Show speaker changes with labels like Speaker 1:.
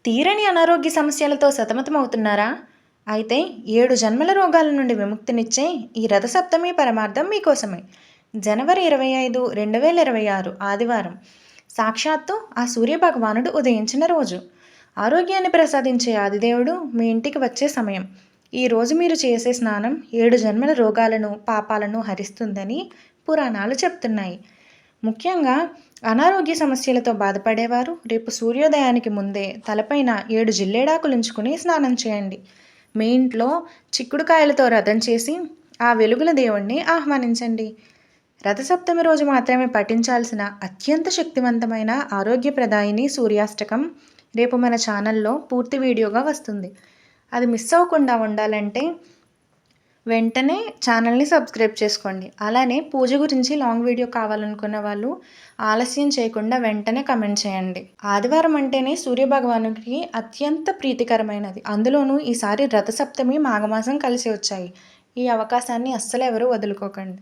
Speaker 1: తీరని అనారోగ్య సమస్యలతో సతమతమవుతున్నారా? అయితే 7 జన్మల రోగాల నుండి విముక్తినిచ్చే ఈ రథసప్తమి పరమార్థం మీకోసమే. జనవరి 25, 2026 ఆదివారం. సాక్షాత్తు ఆ సూర్యభగవానుడు ఉదయించిన రోజు. ఆరోగ్యాన్ని ప్రసాదించే ఆదిదేవుడు మీ ఇంటికి వచ్చే సమయం. ఈరోజు మీరు చేసే స్నానం 7 జన్మల రోగాలను, పాపాలను హరిస్తుందని పురాణాలు చెప్తున్నాయి. ముఖ్యంగా అనారోగ్య సమస్యలతో బాధపడేవారు రేపు సూర్యోదయానికి ముందే తలపైన 7 జిల్లేడాకులుంచుకుని స్నానం చేయండి. మీ ఇంట్లో చిక్కుడుకాయలతో రథం చేసి ఆ వెలుగుల దేవుణ్ణి ఆహ్వానించండి. రథసప్తమి రోజు మాత్రమే పఠించాల్సిన అత్యంత శక్తివంతమైన ఆరోగ్యప్రదాయిని సూర్యాష్టకం రేపు మన ఛానల్లో పూర్తి వీడియోగా వస్తుంది. అది మిస్ అవ్వకుండా ఉండాలంటే వెంటనే ఛానల్ని సబ్స్క్రైబ్ చేసుకోండి. అలానే పూజ గురించి లాంగ్ వీడియో కావాలనుకున్న వాళ్ళు ఆలస్యం చేయకుండా వెంటనే కమెంట్ చేయండి. ఆదివారం అంటేనే సూర్యభగవానుడికి అత్యంత ప్రీతికరమైనది. అందులోనూ ఈసారి రథసప్తమి మాఘమాసం కలిసి వచ్చాయి. ఈ అవకాశాన్ని అస్సలు ఎవరూ వదులుకోకండి.